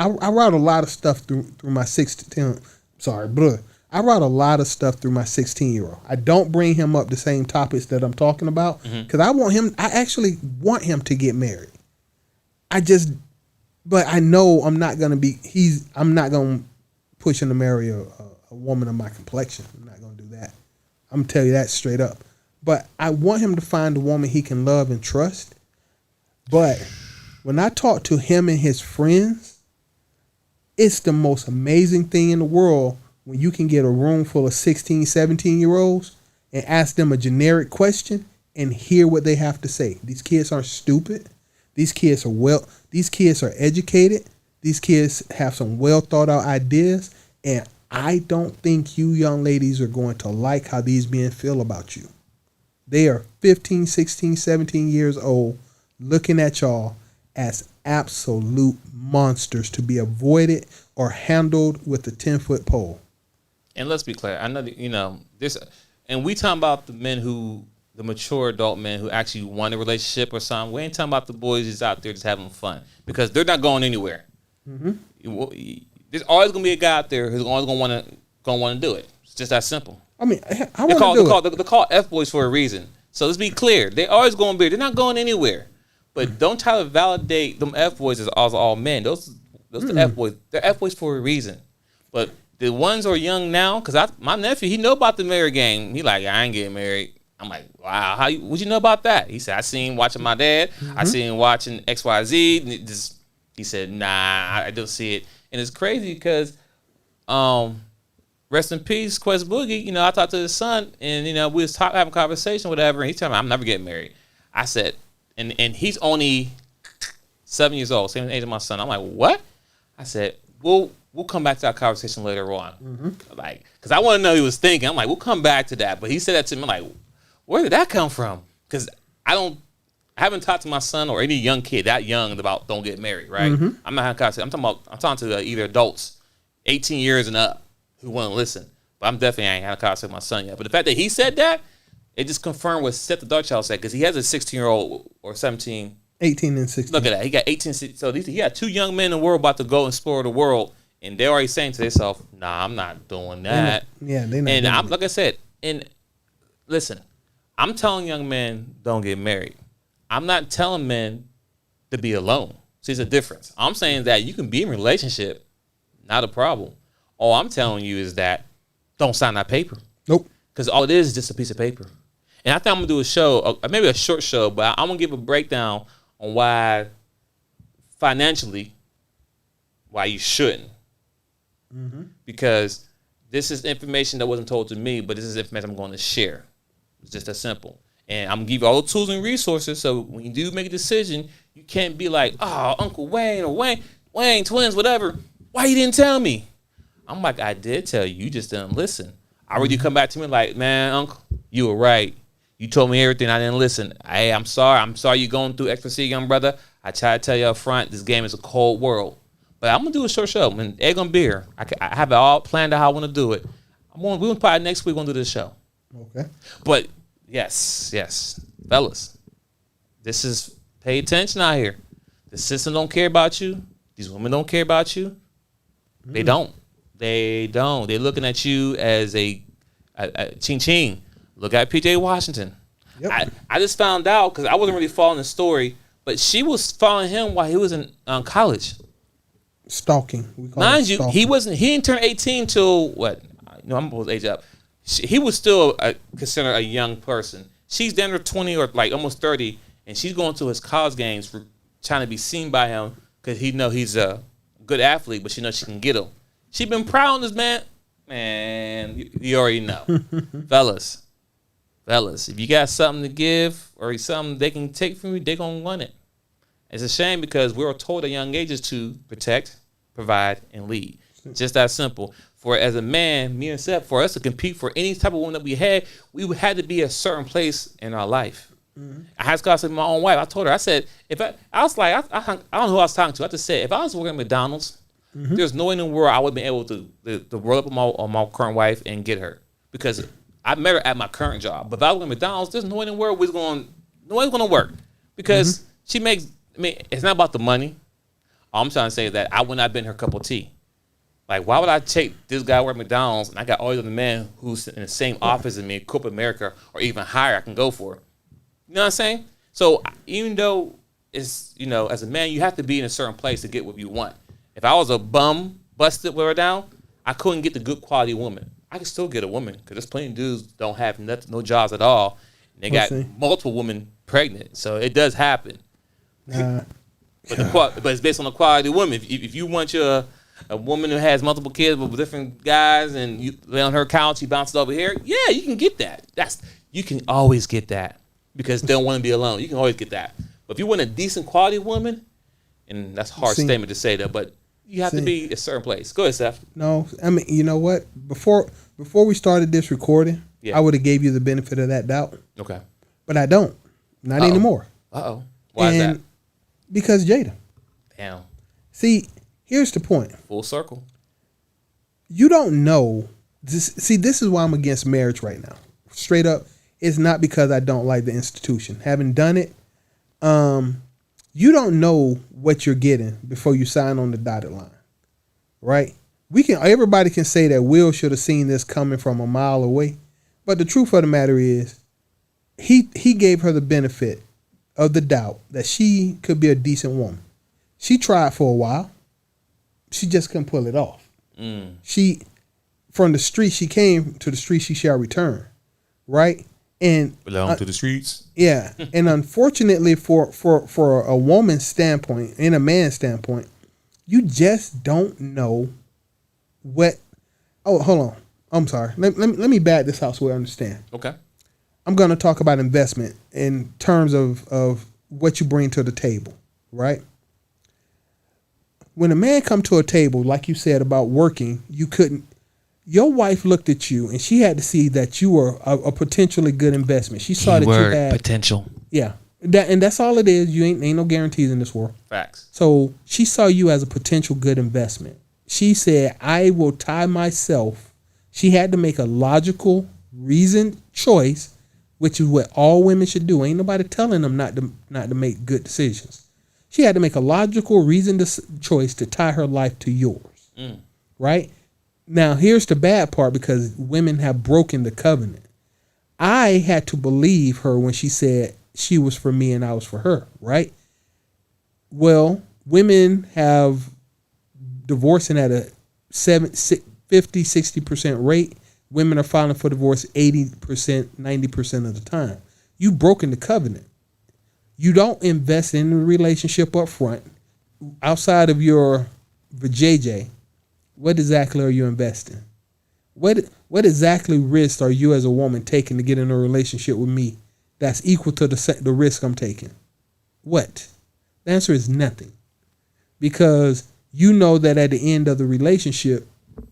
route a lot of stuff through my 16. Sorry, bruh. I route a lot of stuff through my 16-year-old. I don't bring him up the same topics that I'm talking about, because I actually want him to get married. But I know I'm not going to push him to marry a woman of my complexion. I'm not going to do that. I'm going to tell you that straight up. But I want him to find a woman he can love and trust. But when I talk to him and his friends, it's the most amazing thing in the world when you can get a room full of 16, 17-year-olds and ask them a generic question and hear what they have to say. These kids aren't stupid. These kids are educated. These kids have some well thought out ideas. And I don't think you young ladies are going to like how these men feel about you. They are 15, 16, 17 years old looking at y'all as absolute monsters to be avoided or handled with a 10-foot pole. And let's be clear. I know that, this, and we talking about the mature adult men who actually want a relationship or something. We ain't talking about the boys who's out there just having fun, because they're not going anywhere. There's always gonna be a guy out there who's always gonna want to do it. It's just that simple. I mean, I want to do it. They're called F-boys for a reason. So let's be clear. They're always going to be. They're not going anywhere. But don't try to validate them F-boys as all men. Those the F-boys. They're F-boys for a reason. But the ones who are young now, because my nephew, he know about the marriage game. He like, I ain't getting married. I'm like, wow, what'd you know about that? He said, I seen watching my dad. I seen watching XYZ. He said, nah, I don't see it. And it's crazy because rest in peace, Quest Boogie. You know, I talked to his son, and you know, we was having a conversation, whatever. And he told me, I'm never getting married. I said, and he's only 7 years old, same age as my son. I'm like, what? I said, we'll come back to that conversation later on. Like, because I want to know what he was thinking. I'm like, we'll come back to that. But he said that to me. I'm like, where did that come from? Because I haven't talked to my son or any young kid that young about don't get married, right? I'm not having a conversation. I'm talking to either adults, 18 years and up, who want to listen. But I ain't had a conversation with my son yet. But the fact that he said that, it just confirmed what Seth the Dark Child said, because he has a 16-year-old or 17. 18 and 16. Look at that. He got 18. So he got two young men in the world about to go explore the world, and they're already saying to themselves, nah, I'm not doing that. They're not. And like I said, and listen, I'm telling young men don't get married. I'm not telling men to be alone. See, it's a difference. I'm saying that you can be in a relationship, not a problem. All I'm telling you is that don't sign that paper. Nope. Because all it is just a piece of paper. And I think I'm going to do a show, maybe a short show, but I'm going to give a breakdown on why financially, why you shouldn't. Because this is information that wasn't told to me, but this is information I'm going to share. It's just that simple. And I'm going to give you all the tools and resources, so when you do make a decision, you can't be like, oh, Uncle Wayne or Wayne twins, whatever. Why you didn't tell me? I'm like, I did tell you. You just didn't listen. I already come back to me like, man, Uncle, you were right. You told me everything. I didn't listen. Hey, I'm sorry. I'm sorry you're going through ecstasy, young brother. I try to tell you up front, this game is a cold world. But I'm going to do a short show. And egg on beer. I have it all planned out how I want to do it. We'll probably next week going to do this show. Okay. But, yes. Fellas, this is, pay attention out here. The system don't care about you. These women don't care about you. They don't. They don't. They're looking at you as a ching-ching. Look at PJ Washington. Yep. I just found out, because I wasn't really following the story, but she was following him while he was in college. Stalking. Mind you, he didn't turn 18 till what? I'm supposed to age up. He was still considered a young person. She's down to 20 or like almost 30, and she's going to his college games for trying to be seen by him because he know he's a good athlete, but she knows she can get him. She been proud on this man. Man, you already know. Fellas, if you got something to give or something they can take from you, they going to want it. It's a shame because we were told at young ages to protect, provide, and lead. Just that simple. For as a man, me and Seth, for us to compete for any type of woman that we had to be a certain place in our life. I had to go to my own wife. I told her, I said, I don't know who I was talking to. I just said, if I was working at McDonald's, there's no way in the world I would have been able to roll up on my current wife and get her. Because I met her at my current job. But if I was working at McDonald's, there's no way in the world no one's going to work. Because she makes, it's not about the money. All I'm trying to say is that I would not have been her cup of tea. Like, why would I take this guy work at McDonald's and I got all these other men who's in the same office as me in corporate America or even higher I can go for? You know what I'm saying? So even though it's, as a man, you have to be in a certain place to get what you want. If I was a bum, busted, wear down, I couldn't get the good quality woman. I could still get a woman because there's plenty of dudes don't have no jobs at all. And they got multiple women pregnant. So it does happen. But it's based on the quality of woman. If you want a woman who has multiple kids with different guys and you lay on her couch, you bounce it over here, yeah, you can get that. You can always get that because they don't want to be alone. You can always get that. But if you want a decent quality woman, and that's a hard statement to say that, but you have to be a certain place. Go ahead, Seth. No, you know what? Before we started this recording, I would have gave you the benefit of that doubt. Okay. But I don't. Not anymore. Uh-oh. Why is that? Because Jada. Damn. See, here's the point. Full circle. You don't know. This is why I'm against marriage right now. Straight up. It's not because I don't like the institution. Having done it, You don't know what you're getting before you sign on the dotted line, right? Everybody can say that Will should have seen this coming from a mile away, but the truth of the matter is, he gave her the benefit of the doubt that she could be a decent woman. She tried for a while. She just couldn't pull it off. She, from the street she came, to the street she shall return, right? And belong to the streets. Yeah, and unfortunately for a woman's standpoint and a man's standpoint, you just don't know what. Oh, hold on. I'm sorry. Let me back this out so we understand. Okay. I'm going to talk about investment in terms of what you bring to the table, right? When a man come to a table, like you said about working, your wife looked at you and she had to see that you were a potentially good investment. She saw that you had potential. Yeah. And that's all it is. You ain't no guarantees in this world. Facts. So she saw you as a potential good investment. She said, I will tie myself. She had to make a logical, reasoned choice, which is what all women should do. Ain't nobody telling them not to make good decisions. She had to make a logical, reasoned choice to tie her life to yours. Right? Now, here's the bad part, because women have broken the covenant. I had to believe her when she said she was for me and I was for her, right? Well, women have divorcing at a 50-60% rate. Women are filing for divorce 80%, 90% of the time. You've broken the covenant. You don't invest in the relationship up front. Outside of your vajayjay, what exactly are you investing? What exactly risk are you as a woman taking to get in a relationship with me that's equal to the risk I'm taking? What? The answer is nothing. Because you know that at the end of the relationship,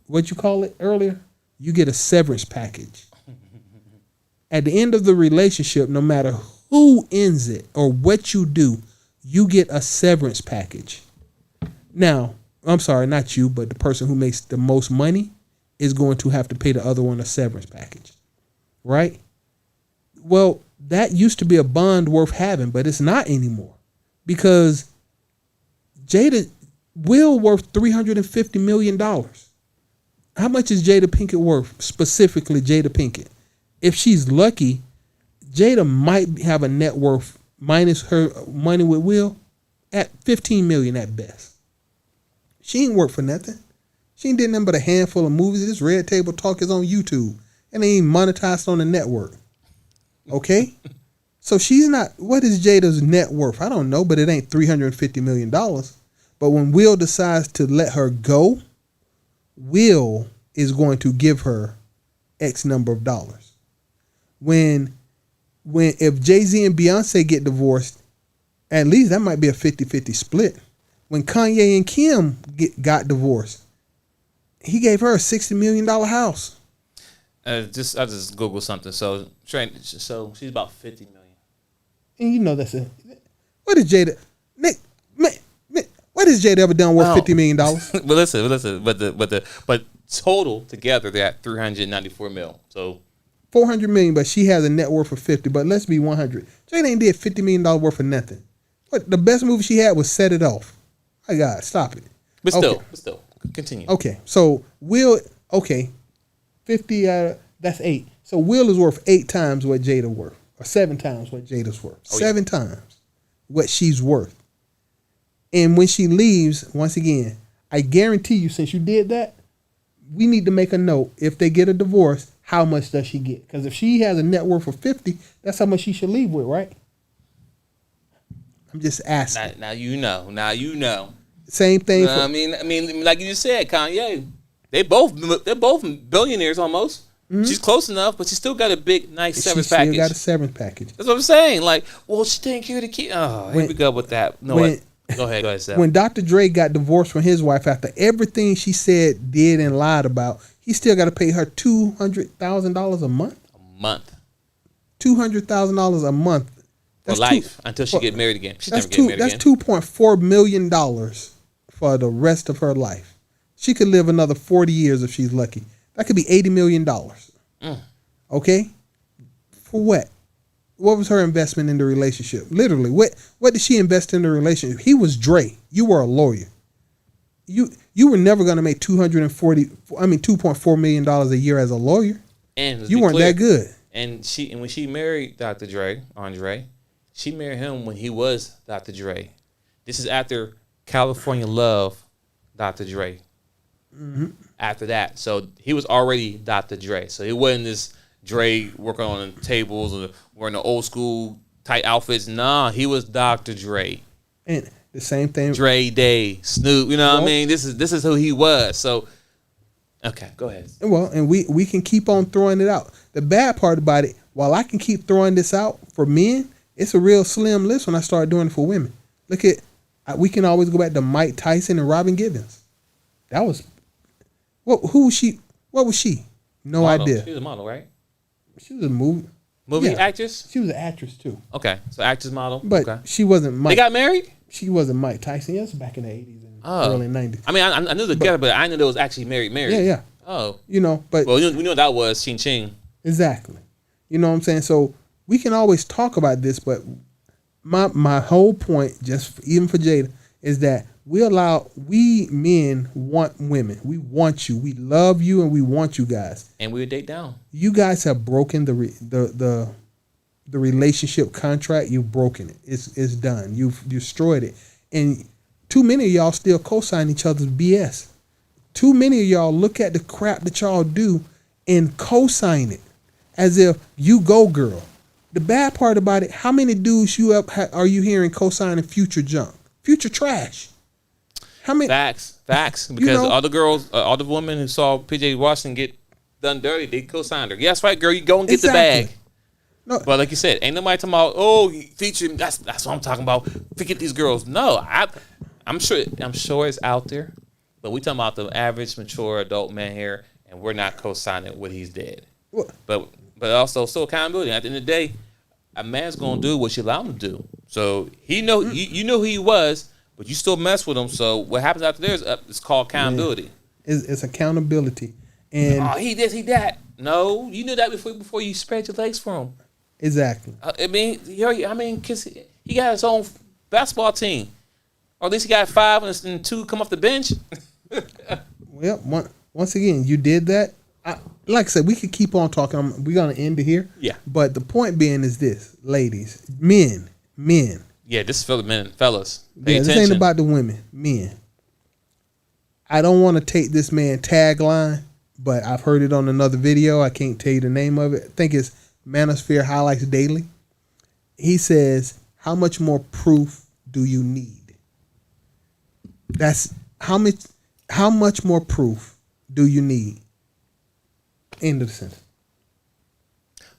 what you call it earlier, you get a severance package. At the end of the relationship, no matter who ends it or what you do, you get a severance package. Now, I'm sorry, not you, but the person who makes the most money is going to have to pay the other one a severance package, right? Well, that used to be a bond worth having, but it's not anymore, because Will worth $350 million. How much is Jada Pinkett worth? Specifically, Jada Pinkett. If she's lucky, Jada might have a net worth minus her money with Will at $15 million at best. She ain't work for nothing. She ain't did nothing but a handful of movies. This Red Table Talk is on YouTube and they ain't monetized on the network. Okay? So she's not, what is Jada's net worth? I don't know, but it ain't $350 million. But when Will decides to let her go, Will is going to give her X number of dollars. If Jay-Z and Beyonce get divorced, at least that might be a 50-50 split. When Kanye and Kim got divorced, he gave her a $60 million house. I just Googled something. So she's about $50 million. And you know what is Jada? Nick, what has Jada ever done worth $50 million? But listen. But total together they're at $394 million. So $400 million, but she has a net worth of 50. But let's be 100. Jada ain't did $50 million worth of nothing. What the best movie she had was Set It Off. My God, stop it. But still, continue. Okay, so Will, 50, that's 8. So Will is worth 8 times what Jada worth, or 7 times what Jada's worth. 7 times what she's worth. And when she leaves, once again, I guarantee you, since you did that, we need to make a note. If they get a divorce, how much does she get? Because if she has a net worth of 50, that's how much she should leave with, right? I'm just asking. Now you know. Same thing. I mean, like you just said, Kanye, they're both billionaires almost. Mm-hmm. She's close enough, but she still got a big, nice severance package. She still got a severance package. That's what I'm saying. Like, well, she didn't care to keep. Oh, here we go with that. No, go ahead, Seth. When Dr. Dre got divorced from his wife after everything she said, did, and lied about, he still got to pay her $200,000 a month. $200,000 a month. That's for life until she get married again. She's never getting married again. That's $2.4 million for the rest of her life. She could live another 40 years if she's lucky. That could be $80 million. Okay? For what? what was her investment in the relationship? Literally, what did she invest in the relationship? He was Dre. You were a lawyer. You were never gonna make $2.4 million a year as a lawyer. And you weren't that good. And when she married Dr. Andre, she married him when he was Dr. Dre. This is after California Love, Dr. Dre. Mm-hmm. After that, so he was already Dr. Dre. So it wasn't this Dre working on tables or wearing the old school tight outfits. Nah, he was Dr. Dre. And the same thing. Dre Day, Snoop. You know what I mean? This is who he was. So, okay, go ahead. Well, and we can keep on throwing it out. The bad part about it, while I can keep throwing this out for men, it's a real slim list when I start doing it for women. Look at, we can always go back to Mike Tyson and Robin Givens. That was, who was she? What was she? No model. idea. She was a model, right? She was a movie actress. She was an actress too. Okay, so actress, model. But okay. She wasn't Mike. They got married? She wasn't Mike Tyson. Yes, back in the 80s and early 90s. I mean, I knew together, but I knew they was actually married. Yeah. Oh. But... Well, we knew what that was, Ching Ching. Exactly. You know what I'm saying? So we can always talk about this, but my whole point, even for Jada, is that we men want women. We want you. We love you and we want you guys. And we would date down. You guys have broken the relationship contract. You've broken it. It's done. You've destroyed it. And too many of y'all still co-sign each other's BS. Too many of y'all look at the crap that y'all do and co-sign it as if you go, girl. The bad part about it, how many dudes are you hearing co-signing future junk, future trash? How many? Facts. Because all the girls, all the women who saw PJ Washington get done dirty, they co-signed her. Yeah, that's right, girl. You go and get the bag. No, but like you said, ain't nobody talking about, feature. That's what I'm talking about. Forget these girls. No, I'm sure it's out there, but we talking about the average mature adult man here, and we're not co-signing what he's dead. What? But also accountability. At the end of the day, a man's gonna do what you allow him to do. So he know you know who he was, but you still mess with him. So what happens after there is it's called accountability. It's accountability. And he this, he that. No, you knew that before you spread your legs for him. Exactly. Cause he got his own basketball team, or at least he got 5 and 2 come off the bench. Well, once again, you did that. Like I said, we could keep on talking. We're gonna end it here. Yeah. But the point being is this, ladies, men. Yeah, this is for the men, fellas. This ain't about the women. Men. I don't want to take this man tagline, but I've heard it on another video. I can't tell you the name of it. I think it's Manosphere Highlights Daily. He says, "How much more proof do you need?" That's how much more proof do you need? End of the sentence.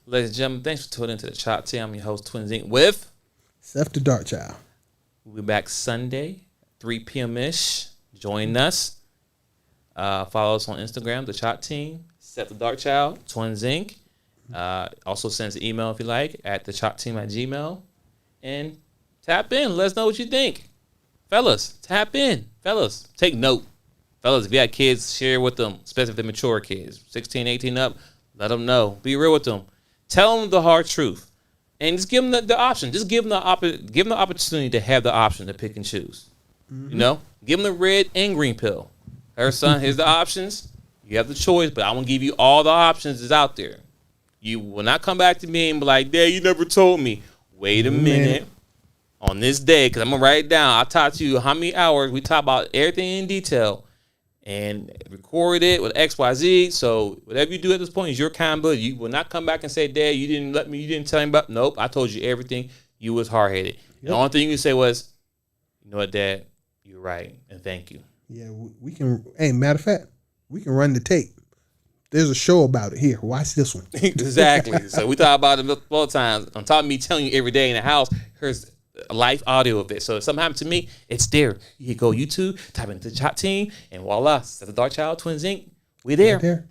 Ladies and gentlemen, thanks for tuning into the Chop Team. I'm your host, Twins Inc. with Seth the Dark Child. We'll be back Sunday, 3 p.m.-ish. Join us. Follow us on Instagram, the Chop Team, Seth the Dark Child, Twins Inc. Also send us an email if you like at thechopteam@gmail. And tap in. Let us know what you think. Fellas, tap in. Fellas, take note. Fellas, if you got kids, share with them, especially if they're mature kids. 16, 18 up, let them know. Be real with them. Tell them the hard truth. And just give them the option. Just give them the opportunity to have the option to pick and choose. Mm-hmm. You know? Give them the red and green pill. Her son, here's the options. You have the choice, but I want to give you all the options that's out there. You will not come back to me and be like, Dad, you never told me. Wait a minute. On this day, because I'm going to write it down. I taught you how many hours. We talk about everything in detail. And record it with XYZ. So whatever you do at this point is your accountability. You will not come back and say, Dad, you didn't tell me about. Nope, I told you everything. You was hard-headed. Yep. The only thing you can say was, you know what, Dad, you're right, and thank you. Yeah, we can. Hey, matter of fact, we can run the tape. There's a show about it here. Watch this one. Exactly. So we talk about it multiple times. On top of me telling you every day in the house, here's live audio of it. So if something happened to me, it's there. You can go YouTube, type into the Chop Team, and voila, Seth the Dark Child, Twins Inc. We there. Right there.